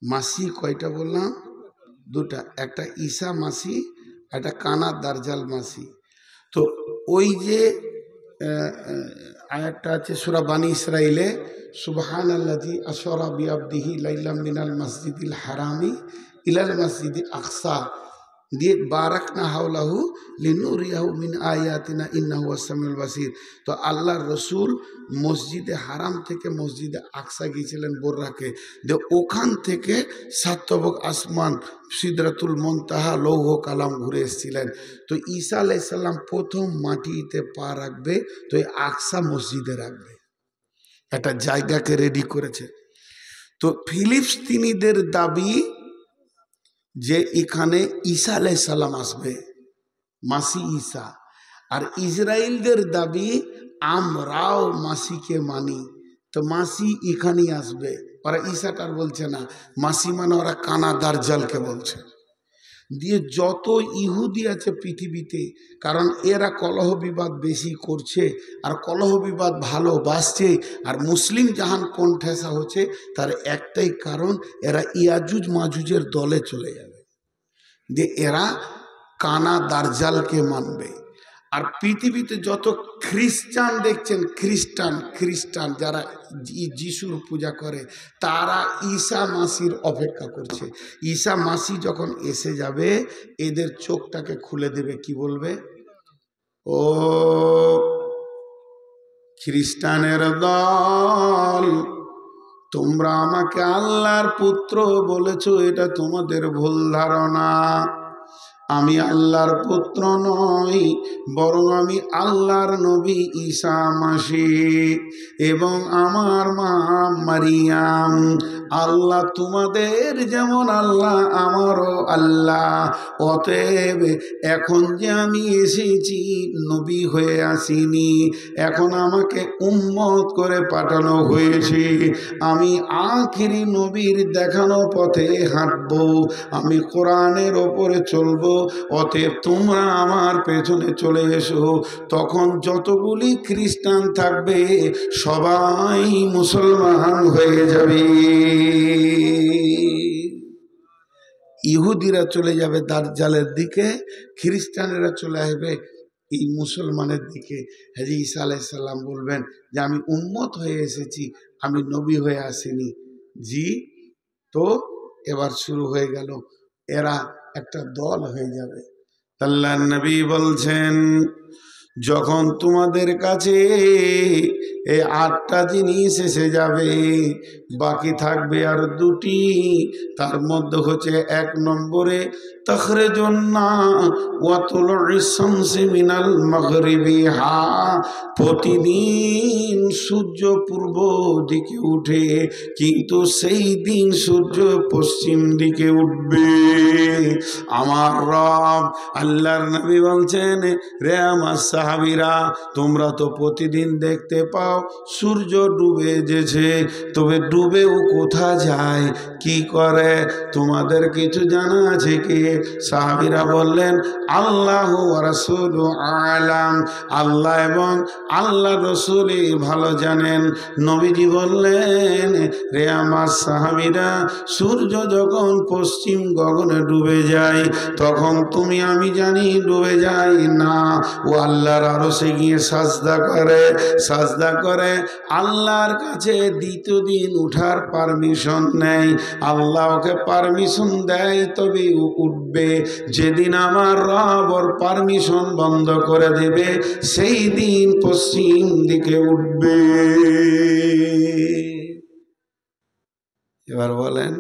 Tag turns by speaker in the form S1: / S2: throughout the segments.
S1: মাসি কয়টা বললাম? দুটা, একটা ঈসা মাসি, একটা কানা দারজাল মাসি। তো ওই যে আয়াতটা আছে সূরা বানী ইসরাইলে, সুবহানাল্লাযী আসরা বিআবদিহি লাইলাম মিনাল মাসজিদিল হারামি ইলাল মাসজিদিল আকসা দিয়ে বারাকনা হাওলাহু লিনুরিয়াহু মিন আয়াতিনা ইন্নাহু হুয়াস সামিউল বাসির। তো আল্লাহর রসুল মসজিদে হারাম থেকে মসজিদে আকসা গিয়েছিলেন বোররাকে, যে ওখান থেকে সাতবক আসমান সিদরাতুল মুনতাহা লৌহ কালাম ঘুরে এসেছিলেন। তো ঈসা আলাইহিস সালাম প্রথম মাটিতে পা রাখবে, তো এই আকসা মসজিদে রাখবে, একটা জায়গাকে রেডি করেছে। তো ফিলিস্তিনিদের দাবি যে এখানে ঈসা আলাইহিস সালাম আসবে, মাসি ঈসা। আর ইসরায়েলদের দাবি আমরাও মাসিকে মানি, তো মাসি এখানেই আসবে। ওরা ঈসাটার বলছে না, মাসি মানে ওরা কানা দারজালকে বলছে। দিয়ে যত ইহুদি আছে পৃথিবীতে, কারণ এরা কলহ বিবাদ বেশি করছে আর কলহ বিবাদ ভালোবাসছে, আর মুসলিম জাহান কোন ঠেসা হচ্ছে, তার একটাই কারণ, এরা ইয়াজুজ মাজুজের দলে চলে যাবে, যে এরা কানা দারজালকে মানবে। আর পৃথিবীতে যত খ্রিস্টান দেখছেন, খ্রিস্টান যারা যিশুর পূজা করে, তারা ঈসা মাসির অপেক্ষা করছে। ঈসা মাসি যখন এসে যাবে, এদের চোখটাকে খুলে দেবে, কি বলবে? ও খ্রিস্টানের দল, তোমরা আমাকে আল্লাহর পুত্র বলেছো, এটা তোমাদের ভুল ধারণা। আমি আল্লাহর পুত্র নই, বরং আমি আল্লাহর নবী ঈসা মাসিহ, এবং আমার মা মারিয়াম। আল্লাহ তোমাদের যেমন আল্লাহ, আমারও আল্লাহ। অতএব এখন যে আমি এসেছি, নবী হয়ে আসিনি, এখন আমাকে উম্মত করে পাঠানো হয়েছে। আমি আখিরি নবীর দেখানো পথে হাঁটবো, আমি কোরআনের ওপরে চলবো। অতএব তোমরা আমার পেছনে চলে এসো। তখন যতগুলি খ্রিস্টান থাকবে সবাই মুসলমান হয়ে যাবে। ইহুদিরা চলে যাবে দাজ্জালের দিকে, খ্রিস্টানেরা চলে আসবে এই মুসলমানের দিকে। হযরত ঈসা আলাইহিস সালাম বলবেন যে আমি উম্মত হয়ে এসেছি, আমি নবী হয়ে আসিনি। জি, তো এবার শুরু হয়ে গেল, এরা একটা দল হয়ে যাবে। আল্লাহর নবী বলছেন, যখন তোমাদের কাছে এই 8টা জিনিস এসে যাবে, বাকি থাকবে আর 2টি। তার মধ্যে হচ্ছে 1 নম্বরে তখরজুন্না ওয়া তুলুইস শামসি মিনাল মাগরিবিহা, প্রতিদিন সূর্য পূর্ব দিকে উঠে, কিন্তু সেই দিন সূর্য পশ্চিম দিকে উঠবে। আমার রব আল্লাহর নবী বলছেন, রে আমার সাহাবীরা, তোমরা তো প্রতিদিন দেখতে পাও সূর্য ডুবে যেছে, তবে ডুবেও কোথা যায়, কি করে, তোমাদের কিছু জানা আছে কি? সাহাবীরা বললেন, আল্লাহ ওয়া রাসূলু আলাম, আল্লাহ এবং আল্লাহ রাসূলই ভালো জানেন। নবীজি বললেন, রে আমার সাহাবীরা, সূর্য যখন পশ্চিম গগনে ডুবে যায়, তখন তুমি আমি জানি ডুবে যায় না, ও আল্লাহর আরশে গিয়ে সাজদা করে আল্লাহর কাছে দ্বিতীয় দিন উঠার পারমিশন নেয়। আল্লাহ ওকে পারমিশন দেয় তবে উঠবে। যেদিন আমার রব ওর পারমিশন বন্ধ করে দেবে, সেই দিন পশ্চিম দিকে উঠবে। এবার বলেন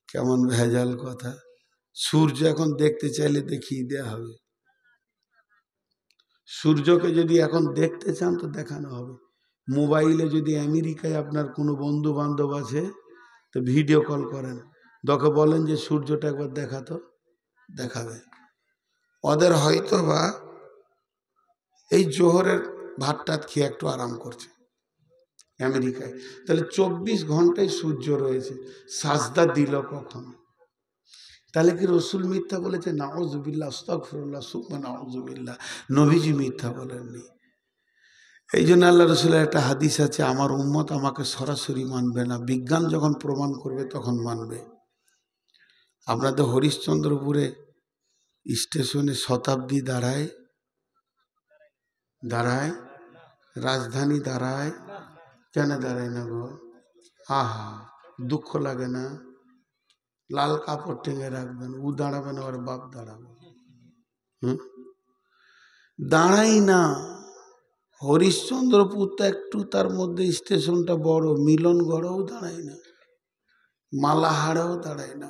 S1: কেমন ভেজাল কথা। সূর্য এখন দেখতে চাইলে দেখিয়ে দেওয়া হবে। সূর্যকে যদি এখন দেখতে চান তো দেখানো হবে। মোবাইলে যদি আমেরিকায় আপনার কোনো বন্ধু বান্ধব আছে, তো ভিডিও কল করেন, তোকে বলেন যে সূর্যটা একবার দেখাতো, দেখাবে। ওদের হয়তো বা এই জোহরের ভাতটা খেয়ে একটু আরাম করছে আমেরিকায়, তাহলে 24 ঘন্টায় সূর্য রয়েছে, সাজদা দিল কখন? তাহলে কি রসুল মিথ্যা বলেছে? নাউজুবিল্লাহ, আস্তাগফিরুল্লাহ, সুবহান নাউজুবিল্লাহ। নবীজি মিথ্যা বলেননি। এই জন্য আল্লাহ রসুলের একটা হাদিস আছে, আমার উম্মত আমাকে সরাসরি মানবে না, বিজ্ঞান যখন প্রমাণ করবে তখন মানবে। আপনাদের হরিশ্চন্দ্রপুরে স্টেশনে শতাব্দী দাঁড়ায়, দাঁড়ায়, রাজধানী দাঁড়ায়, কেন দাঁড়ায় না গো? আহা, দুঃখ লাগে না? লাল কাপড় টেঙে রাখবেন, ও দাঁড়াবে না, ওর বাপ দাঁড়াবে। হুম, দাঁড়াই না। হরিশ্চন্দ্রপুর তো একটু তার মধ্যে স্টেশনটা বড়, মিলনগড়ও দাঁড়ায় না, মালাহারেও দাঁড়ায় না।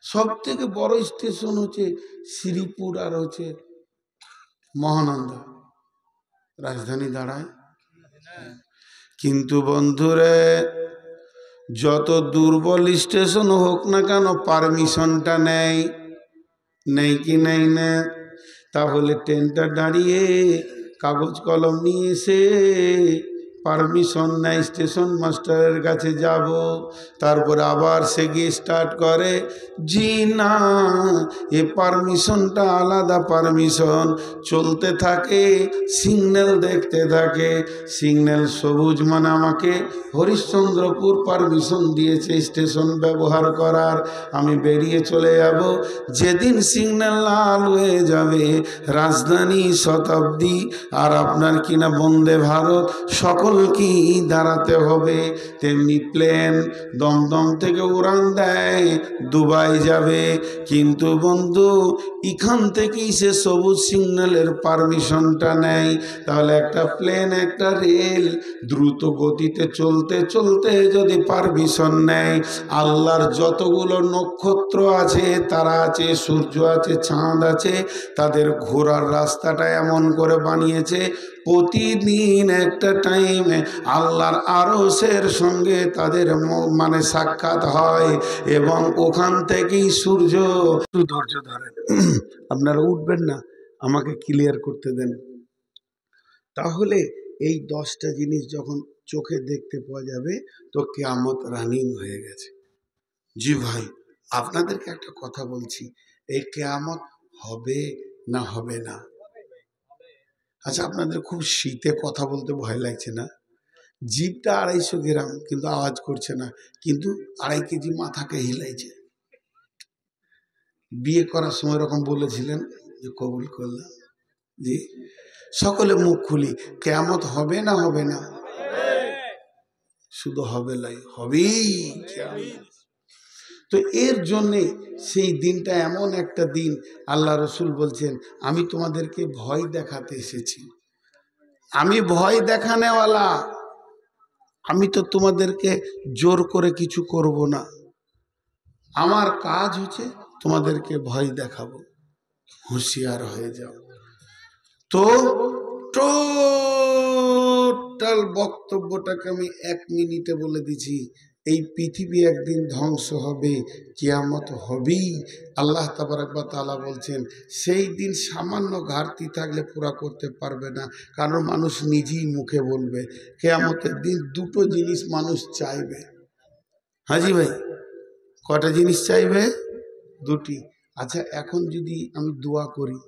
S1: সব থেকে বড় স্টেশন হচ্ছে শ্রীপুর আর হচ্ছে মহানন্দা, রাজধানী দাঁড়ায়। কিন্তু বন্ধুরে, যত দুর্বল স্টেশন হোক না কেন, পারমিশনটা নেই, নেই কি নেই না? তাহলে ট্রেনটা দাঁড়িয়ে কাগজ কলম নিয়ে এসে পারমিশন নেয়, স্টেশন মাস্টারের কাছে যাব, তারপরে আবার সে গিয়ে স্টার্ট করে, জি না, এ পারমিশনটা আলাদা পারমিশন। চলতে থাকে, সিগন্যাল দেখতে থাকে, সিগন্যাল সবুজ মানে আমাকে হরিশ্চন্দ্রপুর পারমিশন দিয়েছে স্টেশন ব্যবহার করার, আমি বেরিয়ে চলে যাব। যেদিন সিগন্যাল লাল হয়ে যাবে, রাজধানী, শতাব্দী আর আপনার কিনা বন্দে ভারত সকলকে দাঁড়াতে হবে। তেমনি প্লেন দমদম থেকে উড়ান দেয়, দুবাই যাবে, কিন্তু বন্ধু এখান থেকেই সে সবুজ সিগন্যালের পারমিশনটা নেয়। তাহলে একটা প্লেন, একটা রেল দ্রুত গতিতে চলতে চলতে যদি পারমিশন নেয়, আল্লাহর যতগুলো নক্ষত্র আছে, তারা আছে, সূর্য আছে, চাঁদ আছে, তাদের ঘোরার রাস্তাটা এমন করে বানিয়েছে, প্রতিদিন একটা টাইমে আল্লাহর আরশের সঙ্গে তাদের মানে সাক্ষাৎ হয়, এবং ওখান থেকেই সূর্য। একটু ধৈর্য ধরেন, আপনারা উঠবেন না, আমাকে ক্লিয়ার করতে দেন। তাহলে এই 10টা জিনিস যখন চোখে দেখতে পাওয়া যাবে, তো কিয়ামত রানিং হয়ে গেছে। জি ভাই, আপনাদেরকে একটা কথা বলছি, এই কিয়ামত হবে না হবে না? আচ্ছা, আপনাদের খুব শীতে কথা বলতে ভয় লাগছে না? জিভটা 250 গ্রাম, কিন্তু আওয়াজ করছে না, কিন্তু 2.5 কেজি মাথাকে হিলাইছে। বিয়ে করার সময় এরকম বলেছিলেন যে কবুল করলাম। জি, সকলে মুখ খুলি, কিয়ামত হবে না হবে না? শুধু হবে লাই, হবেই। তো এর জন্যে সেই দিনটা এমন একটা দিন, আল্লাহ রসুল বলছেন, আমি তোমাদেরকে ভয় দেখাতে এসেছি, আমি ভয় দেখানেওয়ালা, আমি তো তোমাদেরকে জোর করে কিছু করব না, আমার কাজ হচ্ছে তোমাদেরকে ভয় দেখাবো, হুঁশিয়ার হয়ে যাও। তো টোটাল বক্তব্যটাকে আমি 1 মিনিটে বলে দিছি। এই পৃথিবী একদিন ধ্বংস হবে, কিয়ামত হবেই। আল্লাহ তাবারক ওয়া তাআলা বলছেন, সেই দিন সামান্য ঘাটতি থাকলে পুরা করতে পারবে না, কারণ মানুষ নিজেই মুখে বলবে। কিয়ামতের দিন 2টো জিনিস মানুষ চাইবে। হাজি ভাই, কটা জিনিস চাইবে? 2টি। আচ্ছা, এখন যদি আমি দোয়া করি,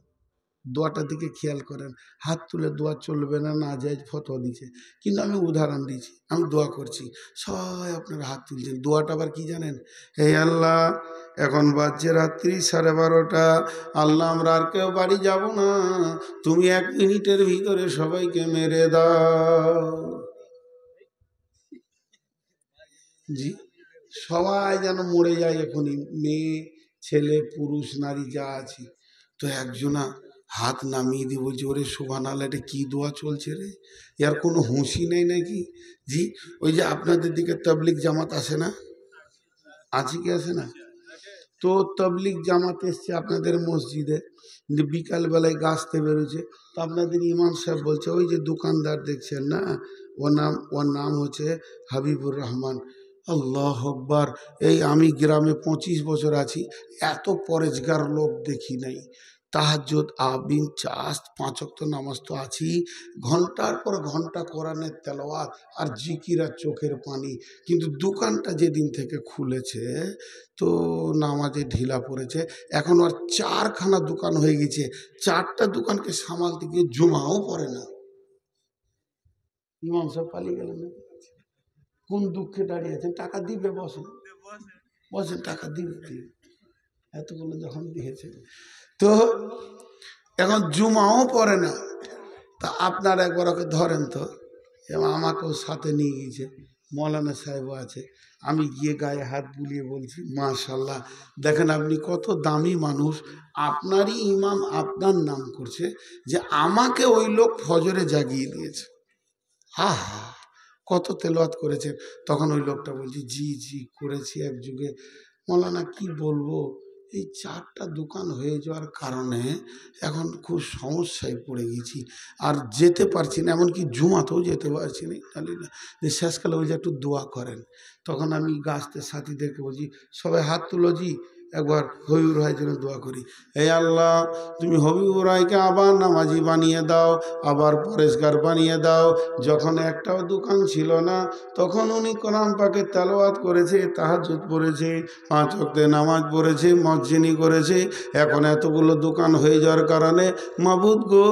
S1: দোয়াটার দিকে খেয়াল করেন, হাত তুলে দোয়া চলবে না, না যায় ফতোয়া দিচ্ছে, কিন্তু আমি উদাহরণ দিচ্ছি, আমি দোয়া করছি, সবাই আপনারা হাত তুলছেন। দোয়াটা আবার কি জানেন? হে আল্লাহ, এখন বাজছে রাত্রি 12:30, আল্লাহ আমরা আর কেউ বাড়ি যাব না, তুমি 1 মিনিটের ভিতরে সবাইকে মেরে দাও। জি, সবাই যেন মরে যায় এখনই, মেয়ে ছেলে পুরুষ নারী যা আছে। তো একজনা হাত নামিয়ে দিয়ে বলছে, ওরে সুবহানাল্লাহ, এটা কি দোয়া চলছে রে, এর কোনো হুঁশি নেই নাকি? জি, ওই যে আপনাদের দিকে তাবলিগ জামাত আসে না, আছে কি আসে না? তো তাবলিগ জামাত এসছে আপনাদের মসজিদে, বিকালবেলায় গাছতে বেরোচ্ছে, তো আপনাদের ইমাম সাহেব বলছে, ওই যে দোকানদার দেখছেন না, ওর নাম হচ্ছে হাবিবুর রহমান। আল্লাহ আকবার। এই আমি গ্রামে 25 বছর আছি, এত পরেজগার লোক দেখি নাই। তাহাজ্জুদ, আবিন, চাষ, 5 ওয়াক্ত নামাজ তো আছি, ঘন্টার পর ঘন্টা কোরআনের তেলাওয়াত আর জিকির আর চোখের পানি। কিন্তু দোকানটা যেদিন থেকে খুলেছে, তো নামাজে ঢিলা পড়েছে, এখন আর 4খানা দোকান হয়ে গেছে, 4টা দোকানকে সামালতে গিয়ে জুমাও পড়ে না। ইমাম সাহেব পালিয়ে গেলেন। কোন দুঃখে দাঁড়িয়ে আছেন? টাকা দিবে, বসেন বসেন, টাকা দিবে। এতগুলো যখন দিয়েছে, তো এখন জুমাও পড়ে না। তা আপনার একবার ওকে ধরেন তো। এবং আমাকেও সাথে নিয়ে গিয়েছে, মৌলানা সাহেবও আছে। আমি গিয়ে গায়ে হাত বুলিয়ে বলছি, মাশাল্লাহ, দেখেন আপনি কত দামি মানুষ, আপনারই ইমাম আপনার নাম করছে, যে আমাকে ওই লোক ফজরে জাগিয়ে দিয়েছে। হা হা, কত তেলাওয়াত করেছেন। তখন ওই লোকটা বলছি, জি জি করেছি এক যুগে। মৌলানা কি বলবো, এই 4টা দোকান হয়ে যাওয়ার কারণে এখন খুব সমস্যায় পড়ে গেছি, আর যেতে পারছি না, এমনকি জুমাতেও যেতে পারছি না। যে শেষকালে ওই যে একটু দোয়া করেন। তখন আমি গাছতে সাথীদেরকে বলছি, সবাই হাত তুলো জি, একবার হবিবুর রায়ের জন্য দোয়া করি। এই আল্লাহ, তুমি হবিবুর রায়কে আবার নামাজি বানিয়ে দাও, আবার পরেশগার বানিয়ে দাও। যখন একটাও দোকান ছিল না, তখন উনি কোরআন পাকে তেলাওয়াত করেছে, তাহাজ্জুদ পড়েছে, 5 ওয়াক্তে নামাজ পড়েছে, মসজিদি করেছে। এখন এতগুলো দোকান হয়ে যাওয়ার কারণে মাবুদ গো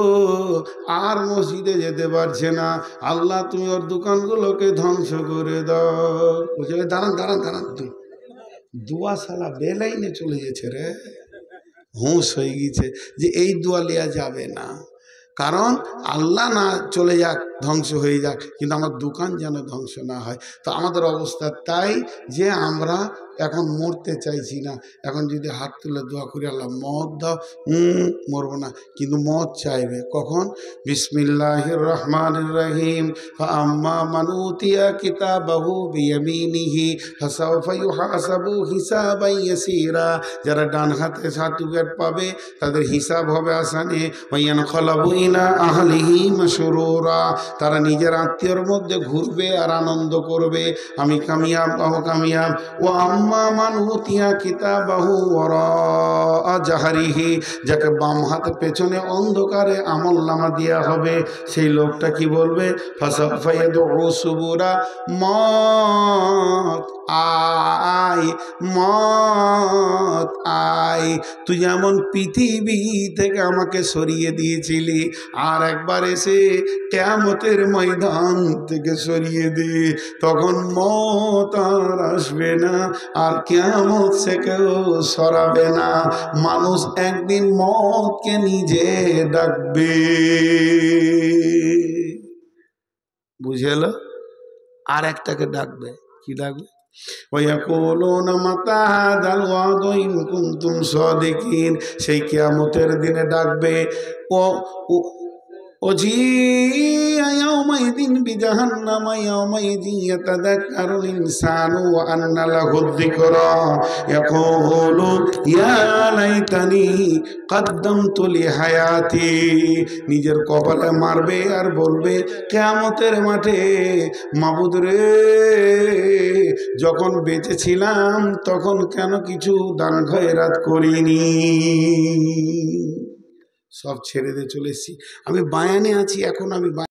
S1: আর মসজিদে যেতে পারছে না। আল্লাহ, তুমি ওর দোকানগুলোকে ধ্বংস করে দাও। বুঝে দাঁড়ান দাঁড়ান দাঁড়ান, দোয়া সালা বেলাইনে চলে গেছে রে, হুঁশ হয়ে গেছে যে এই দোয়া লিয়া যাবে না। কারণ আল্লাহ না চলে যাক, ধ্বংস হয়ে যাক, কিন্তু আমার দোকান যেন ধ্বংস না হয়। তো আমাদের অবস্থা তাই যে আমরা এখন মরতে চাইছি না। এখন যদি হাত তুলে দোয়া করি, আল্লাহ মত দাও, মরবো না, কিন্তু মত চাইবে কখন? বিসমিল্লাহির রহমানির রহিম। ফাআম্মা মান উতিয়া কিতাবাহু বিয়ামিনিহি ফাসাউফা ইউহাসাবু হিসাবান ইয়াসীরা। যারা ডান হাতে সার্টিফিকেট পাবে তাদের হিসাব হবে আসানে। ওয়ায়ানকালাবু ইলা আহলিহি মাসরুরা। তারা নিজের আত্মীয়র মধ্যে ঘুরবে আর আনন্দ করবে, আমি কামিয়াব ও কামিয়াব। ও আম্মা মান উতিয়া কিতাবাহু ওয়ারা জাহরিহি। যাকে বাম হাতে পেছনে অন্ধকারে আমলনামা দেয়া হবে, সেই লোকটা কি বলবে? ফাসাউফা ইয়াদউ সুবুরা, মত আয় মত আয়, তুই যেমন পৃথিবী থেকে আমাকে সরিয়ে দিয়েছিলি, আর একবার এসে কিয়ামতের ময়দান থেকে সরিয়ে দে। তখন মত আর আসবে না, আর কিয়ামত সে কেউ সরাবে না। মানুষ একদিন মতকে নিজে ডাকবে, বুঝেল? আর একটাকে ডাকবে, কি ডাকবে? ওয়ায়াকুলুনা মাতা হাযাল ওয়াদু ইন কুনতুম সাদিকিন। সেই কিয়ামতের দিনে ডাকবে, ওজিয়া ইয়াউমাইযিন বিজাহান্নামা ইয়াউমাইযিন ইয়াতাযাক্কারুল ইনসানু ওয়া আন্না লাহুদ যিকরা ইয়াকুলু ইয়া লাইতানি কদ্দামতু লিহায়াতি। নিজের কপালে মারবে আর বলবে কিয়ামতের মাঠে, মাবুদ রে, যখন বেঁচে ছিলাম তখন কেন কিছু দান খয়রাত করিনি। সব ছেড়ে দিয়ে চলে এসেছি, আমি বায়ানে আছি, এখন আমি